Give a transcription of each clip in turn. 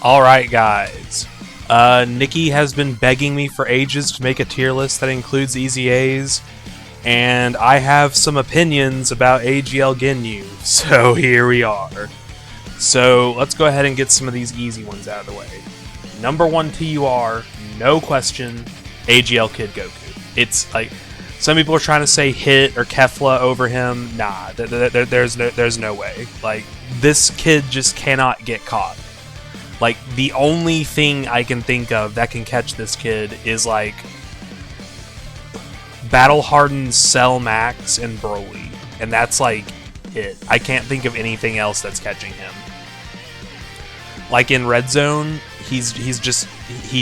Alright guys, Nikki has been begging me for ages to make a tier list that includes easy A's, and I have some opinions about AGL Ginyu, so here we are. So let's go ahead and get some of these easy ones out of the way. Number 1 TUR, no question, AGL Kid Goku. It's like, some people are trying to say Hit or Kefla over him. Nah, there's no way. Like, this kid just cannot get caught. Like, the only thing I can think of that can catch this kid is, like, battle-hardened Cell Max and Broly. And that's, like, it. I can't think of anything else that's catching him. Like, in Red Zone, he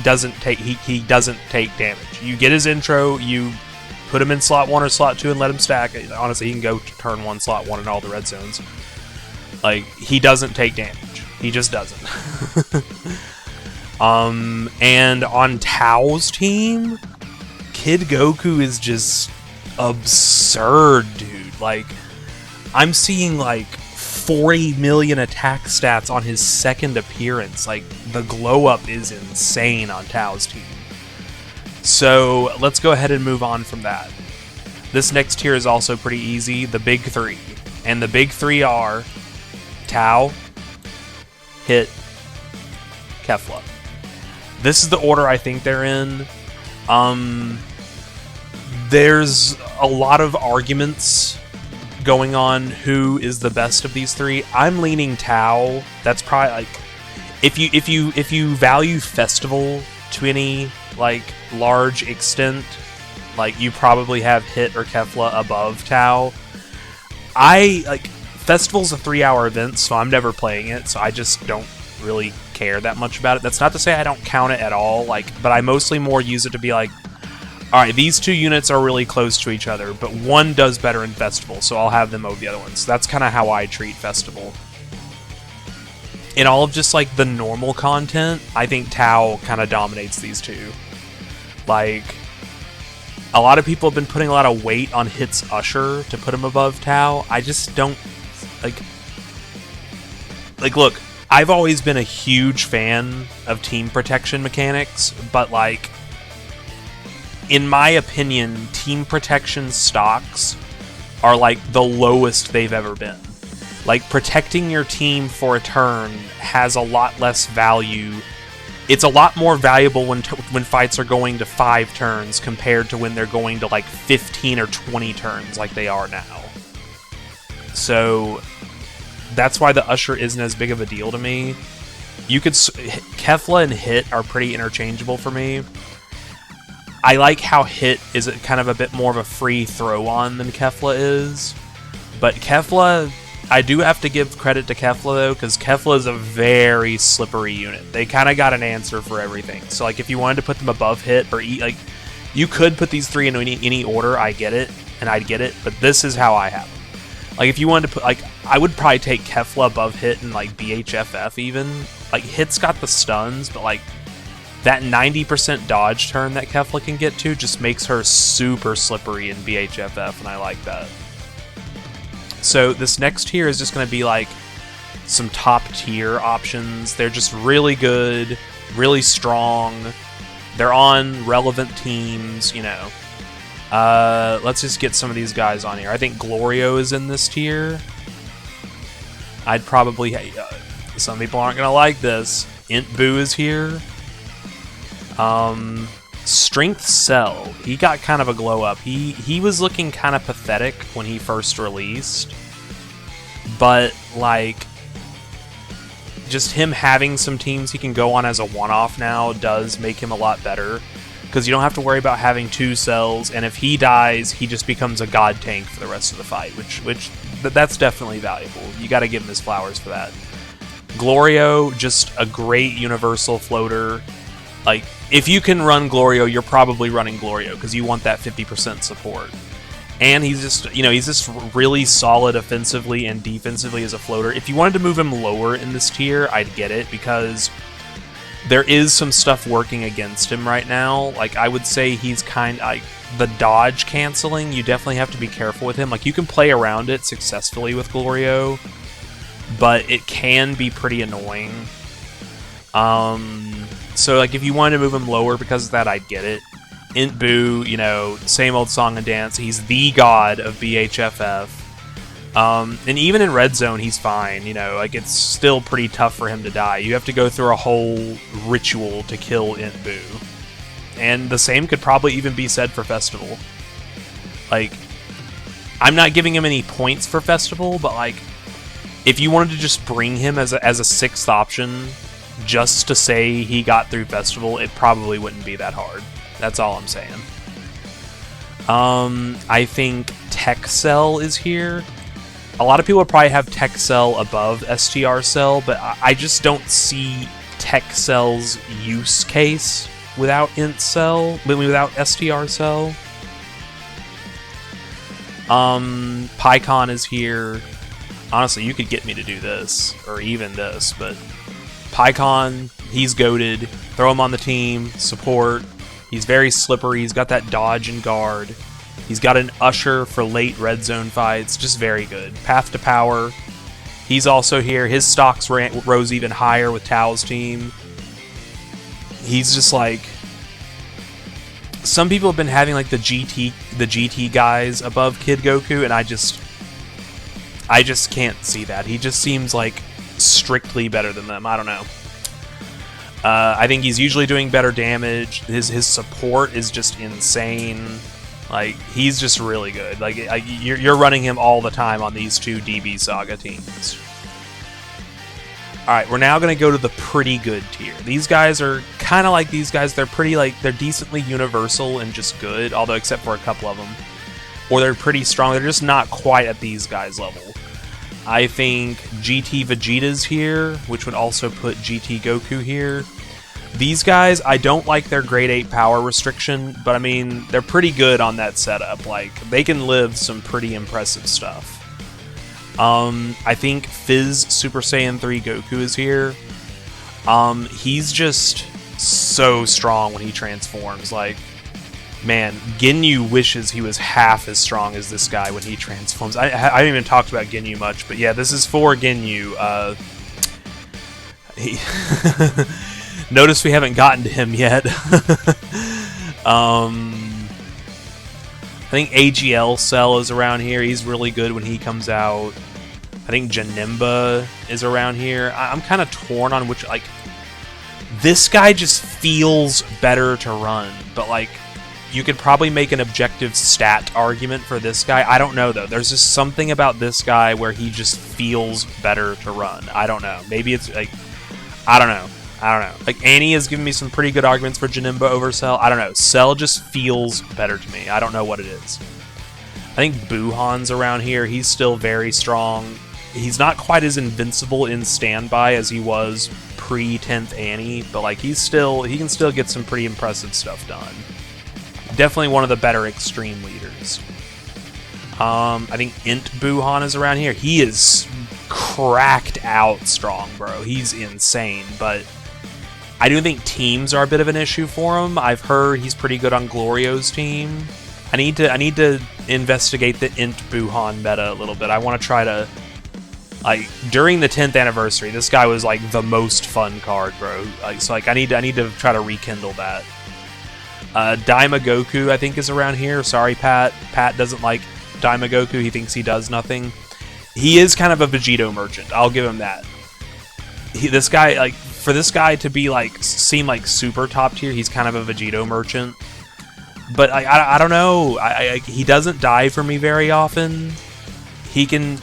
doesn't take damage. You get his intro, you put him in slot 1 or slot 2 and let him stack. Honestly, he can go to turn 1, slot 1 in all the red zones. Like, he doesn't take damage. He just doesn't. And on Tao's team, Kid Goku is just absurd, dude. Like, I'm seeing like 40 million attack stats on his second appearance. Like, the glow up is insane on Tao's team. So let's go ahead and move on from that. This next tier is also pretty easy, the big three. And the big three are Tao, Hit, Kefla. This is the order I think they're in. There's a lot of arguments going on who is the best of these three. I'm leaning Tao. That's probably like, if you value Festival to any like large extent, like, you probably have Hit or Kefla above Tao. Festival's a 3-hour event, so I'm never playing it, so I just don't really care that much about it. That's not to say I don't count it at all, like, but I mostly more use it to be like, alright, these two units are really close to each other, but one does better in Festival, so I'll have them over the other ones. So that's kind of how I treat Festival. In all of just, like, the normal content, I think Tao kind of dominates these two. Like, a lot of people have been putting a lot of weight on Hit's Usher to put him above Tao. I just don't... Like, look, I've always been a huge fan of team protection mechanics, but, like, in my opinion, team protection stocks are, like, the lowest they've ever been. Like, protecting your team for a turn has a lot less value. It's a lot more valuable when fights are going to 5 turns compared to when they're going to, like, 15 or 20 turns like they are now. So that's why the Usher isn't as big of a deal to me. Kefla and Hit are pretty interchangeable for me. I like how Hit is kind of a bit more of a free throw-on than Kefla is. But Kefla, I do have to give credit to Kefla, though, because Kefla is a very slippery unit. They kind of got an answer for everything. So, like, if you wanted to put them above Hit, or like, you could put these three in any order, I get it, and I'd get it, but this is how I have them. Like, if you wanted to put, like, I would probably take Kefla above Hit and, like, BHFF even. Like, Hit's got the stuns, but, like, that 90% dodge turn that Kefla can get to just makes her super slippery in BHFF, and I like that. So this next tier is just going to be, like, some top tier options. They're just really good, really strong. They're on relevant teams, you know. Let's just get some of these guys on here. I think Glorio is in this tier. I'd probably... some people aren't going to like this. Int Boo is here. Strength Cell. He got kind of a glow up. He was looking kind of pathetic when he first released. But, like, just him having some teams he can go on as a one-off now does make him a lot better. Because you don't have to worry about having 2 cells, and if he dies, he just becomes a god tank for the rest of the fight, which that's definitely valuable. You gotta give him his flowers for that. Glorio, just a great universal floater. Like, if you can run Glorio, you're probably running Glorio, because you want that 50% support. And he's just, you know, he's just really solid offensively and defensively as a floater. If you wanted to move him lower in this tier, I'd get it, because there is some stuff working against him right now. Like, I would say he's kind of, like, the dodge canceling, you definitely have to be careful with him. Like, you can play around it successfully with Glorio, but it can be pretty annoying. So like if you wanted to move him lower because of that, I'd get it. Int Boo, you know, same old song and dance. He's the god of BHFF. And even in Red Zone, he's fine. You know, like it's still pretty tough for him to die. You have to go through a whole ritual to kill Int Boo. And the same could probably even be said for Festival. Like, I'm not giving him any points for Festival, but like, if you wanted to just bring him as a sixth option, just to say he got through Festival, it probably wouldn't be that hard. That's all I'm saying. I think Tech Cell is here. A lot of people probably have Tech Cell above STR Cell, but I just don't see Tech Cell's use case without Int Cell, without STR Cell. PyCon is here. Honestly, you could get me to do this, or even this, but PyCon, he's goated. Throw him on the team, support. He's very slippery. He's got that dodge and guard. He's got an Usher for late red zone fights. Just very good. Path to Power. He's also here. His stocks rose even higher with Tao's team. He's just like... Some people have been having like the GT guys above Kid Goku, and I just can't see that. He just seems like strictly better than them. I don't know. I think he's usually doing better damage. His support is just insane. Like, he's just really good. Like, you're running him all the time on these two DB Saga teams. Alright, we're now going to go to the pretty good tier. These guys are kind of like these guys. They're pretty, like, they're decently universal and just good, although except for a couple of them. Or they're pretty strong. They're just not quite at these guys' level. I think GT Vegeta's here, which would also put GT Goku here. These guys, I don't like their grade 8 power restriction, but I mean, they're pretty good on that setup. Like, they can live some pretty impressive stuff. I think Fizz Super Saiyan 3 Goku is here. He's just so strong when he transforms. Like, man, Ginyu wishes he was half as strong as this guy when he transforms. I haven't even talked about Ginyu much, but yeah, this is for Ginyu. Notice we haven't gotten to him yet. I think AGL Cell is around here. He's really good when he comes out. I think Janimba is around here. I'm kind of torn on which, like, this guy just feels better to run, but like, you could probably make an objective stat argument for this guy. I don't know, though. There's just something about this guy where he just feels better to run. I don't know. Maybe it's like, I don't know. Like, Annie has given me some pretty good arguments for Janimba over Cell. I don't know. Cell just feels better to me. I don't know what it is. I think Buhan's around here. He's still very strong. He's not quite as invincible in standby as he was pre-10th Annie, but like, he can still get some pretty impressive stuff done. Definitely one of the better extreme leaders. I think Int Buhan is around here. He is cracked out strong, bro. He's insane, but I do think teams are a bit of an issue for him. I've heard he's pretty good on Glorio's team. I need to investigate the Int Buhan meta a little bit. I want to try to, like, during the 10th anniversary, this guy was like the most fun card, bro. Like, so like, I need to try to rekindle that. Daima Goku, I think, is around here. Sorry, Pat. Pat doesn't like Daima Goku. He thinks he does nothing. He is kind of a Vegito merchant. I'll give him that. This guy, like, for this guy to be like, seem like super top tier, he's kind of a Vegito merchant. But I don't know. He doesn't die for me very often. He can,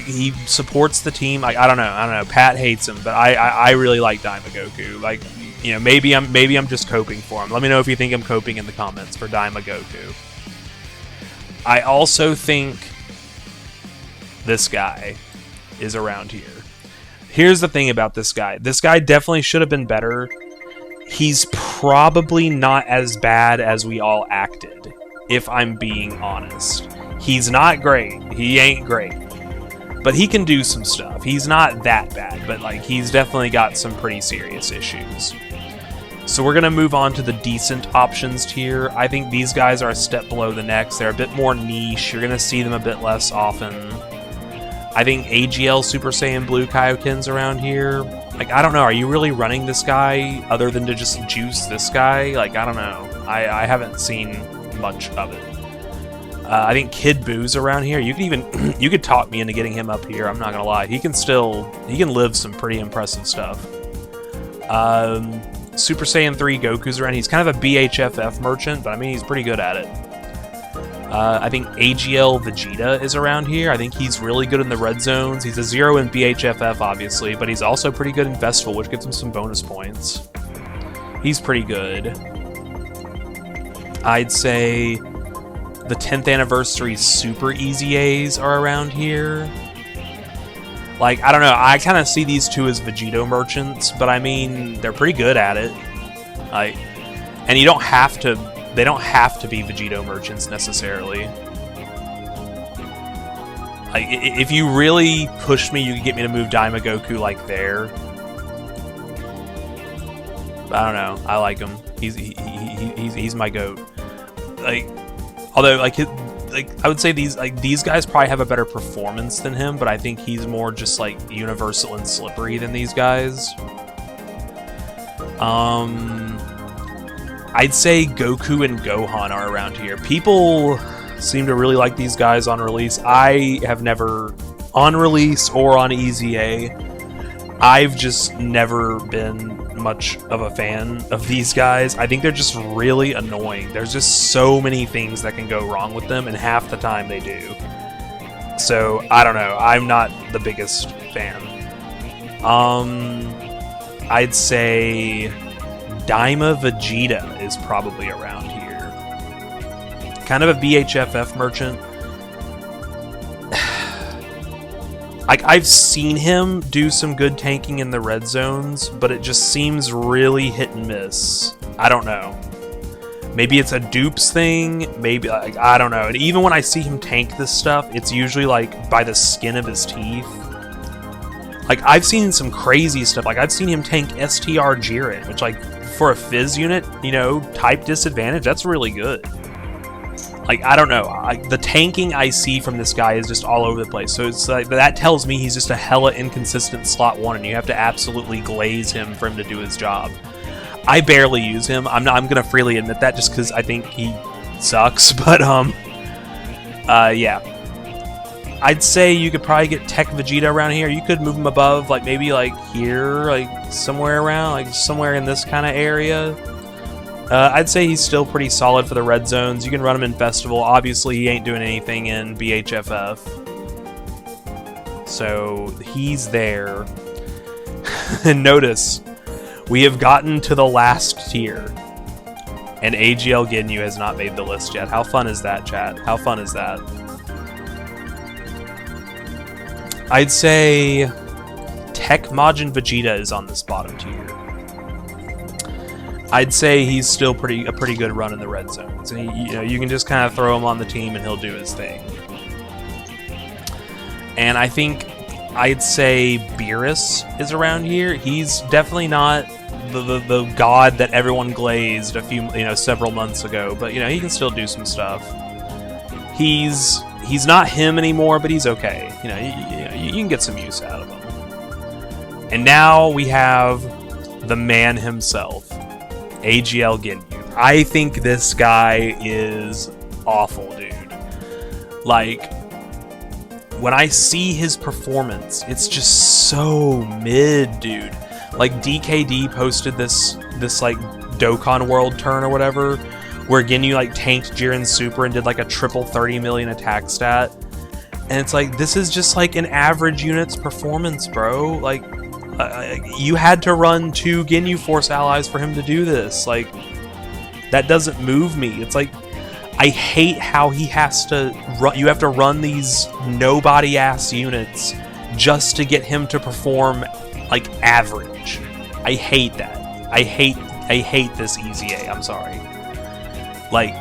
he supports the team. I don't know. Pat hates him, but I really like Daima Goku. Like, you know, maybe I'm just coping for him. Let me know if you think I'm coping in the comments for Daima Goku. I also think this guy is around here. Here's the thing about this guy. This guy definitely should have been better. He's probably not as bad as we all acted, if I'm being honest. He's not great. He ain't great. But he can do some stuff. He's not that bad, but like, he's definitely got some pretty serious issues. So we're going to move on to the decent options tier. I think these guys are a step below the next. They're a bit more niche. You're going to see them a bit less often. I think AGL Super Saiyan Blue Kaioken's around here. Like, I don't know. Are you really running this guy other than to just juice this guy? Like, I don't know. I haven't seen much of it. I think Kid Boo's around here. You could even you could talk me into getting him up here. I'm not gonna lie. He can live some pretty impressive stuff. Super Saiyan 3 Goku's around. He's kind of a BHFF merchant, but I mean he's pretty good at it. I think AGL Vegeta is around here. I think he's really good in the red zones. He's a 0 in BHFF, obviously, but he's also pretty good in Festival, which gives him some bonus points. He's pretty good. I'd say the 10th anniversary Super Easy A's are around here. Like, I don't know. I kind of see these two as Vegito merchants, but I mean, they're pretty good at it. Like, and you don't have to. They don't have to be Vegito merchants necessarily. Like, if you really push me, you could get me to move Daima Goku like there. I don't know. I like him. He's my goat. Like, although like I would say these guys probably have a better performance than him, but I think he's more just like universal and slippery than these guys. I'd say Goku and Gohan are around here. People seem to really like these guys on release. I have never, on release or on EZA, I've just never been much of a fan of these guys. I think they're just really annoying. There's just so many things that can go wrong with them, and half the time they do. So, I don't know. I'm not the biggest fan. I'd say Daima Vegeta is probably around here. Kind of a BHFF merchant. Like, I've seen him do some good tanking in the red zones, but it just seems really hit and miss. I don't know. Maybe it's a dupes thing. Maybe, like, I don't know. And even when I see him tank this stuff, it's usually like by the skin of his teeth. Like, I've seen some crazy stuff. Like, I've seen him tank STR Jiren, which, like, for a Fizz unit, you know, type disadvantage, that's really good. Like, I don't know. The tanking I see from this guy is just all over the place. So it's like, that tells me he's just a hella inconsistent slot 1, and you have to absolutely glaze him for him to do his job. I barely use him. I'm gonna freely admit that just because I think he sucks. But yeah. I'd say you could probably get Tech Vegeta around here. You could move him above, like maybe like here, like somewhere around, like somewhere in this kind of area. I'd say he's still pretty solid for the red zones. You can run him in Festival. Obviously, he ain't doing anything in BHFF. So, he's there. And notice, we have gotten to the last tier. And AGL Ginyu has not made the list yet. How fun is that, chat? How fun is that? I'd say Tech Majin Vegeta is on this bottom tier. I'd say he's still a pretty good run in the red zones, and you can just kind of throw him on the team and he'll do his thing. And I think I'd say Beerus is around here. He's definitely not the god that everyone glazed several months ago, but he can still do some stuff. He's not him anymore, but he's okay. You can get some use out of him. And now we have the man himself, AGL Ginyu. I think this guy is awful, dude. Like, when I see his performance, it's just so mid, dude. Like, DKD posted this like Dokkan World turn or whatever, where Ginyu like tanked Jiren's super and did like a triple 30 million attack stat. And it's like, this is just like an average unit's performance, bro. Like, you had to run 2 Ginyu Force allies for him to do this. Like, that doesn't move me. It's like, I hate how he has to run. You have to run these nobody ass units just to get him to perform like average. I hate that. I hate this EZA. I'm sorry. Like,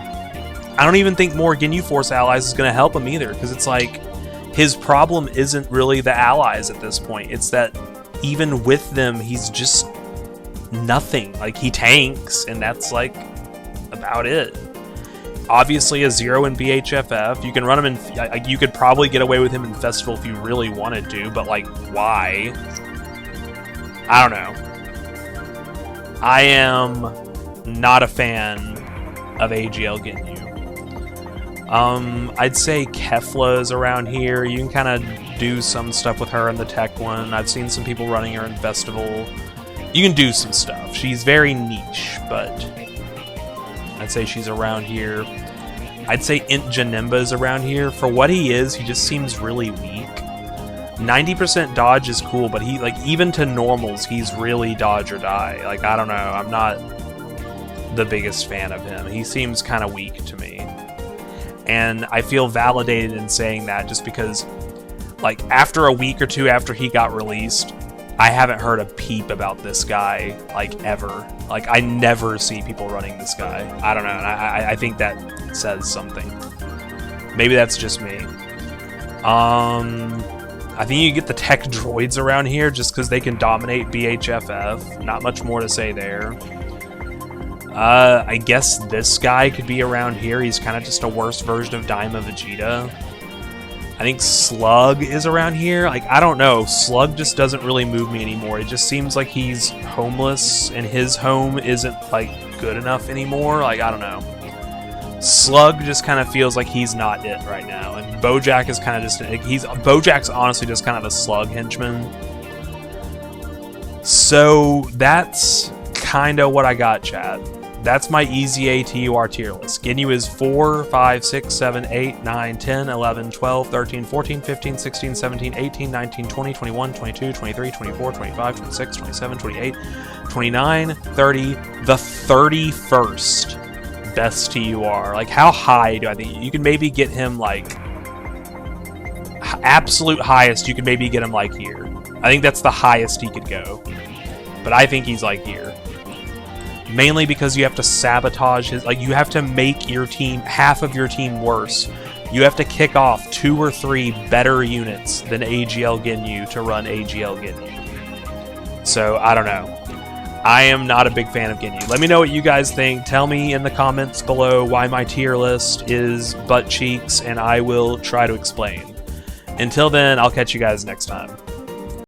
I don't even think more Ginyu Force allies is going to help him either, because it's like, his problem isn't really the allies at this point. It's that even with them, he's just nothing. Like, he tanks, and that's like about it. obviously a 0 in BHFF. You can run him in... You could probably get away with him in Festival if you really wanted to, but, like, why? I don't know. I am not a fan of AGL Ginyu. I'd say Kefla's around here. You can kind of do some stuff with her in the tech one. I've seen some people running her in Festival. You can do some stuff. She's very niche, but I'd say she's around here. I'd say Int Janemba's around here. For what he is, he just seems really weak. 90% dodge is cool, but he, like, even to normals, he's really dodge or die. Like, I don't know. I'm not the biggest fan of him. He seems kind of weak to me. And I feel validated in saying that just because, like, after a week or two after he got released, I haven't heard a peep about this guy, like, ever. Like, I never see people running this guy. I don't know, and I think that says something. Maybe that's just me. I think you get the tech droids around here just because they can dominate BHFF. Not much more to say there. I guess this guy could be around here. He's kind of just a worse version of Daima Vegeta. I think Slug is around here. Like, I don't know. Slug just doesn't really move me anymore. It just seems like he's homeless and his home isn't, like, good enough anymore. Like, I don't know. Slug just kind of feels like he's not it right now. And Bojack is kind of just... Bojack's honestly just kind of a Slug henchman. So, that's kind of what I got, chat. That's my easy TUR tier list. Ginyu is 4, 5, 6, 7, 8, 9, 10, 11, 12, 13, 14, 15, 16, 17, 18, 19, 20, 21, 22, 23, 24, 25, 26, 27, 28, 29, 30, the 31st best TUR. Like, how high do I think? You can maybe get him, like, absolute highest, you can maybe get him, like, here. I think that's the highest he could go. But I think he's, like, here. Mainly because you have to sabotage his... Like, you have to make your team, half of your team worse. You have to kick off 2 or 3 better units than AGL Ginyu to run AGL Ginyu. So, I don't know. I am not a big fan of Ginyu. Let me know what you guys think. Tell me in the comments below why my tier list is butt cheeks, and I will try to explain. Until then, I'll catch you guys next time.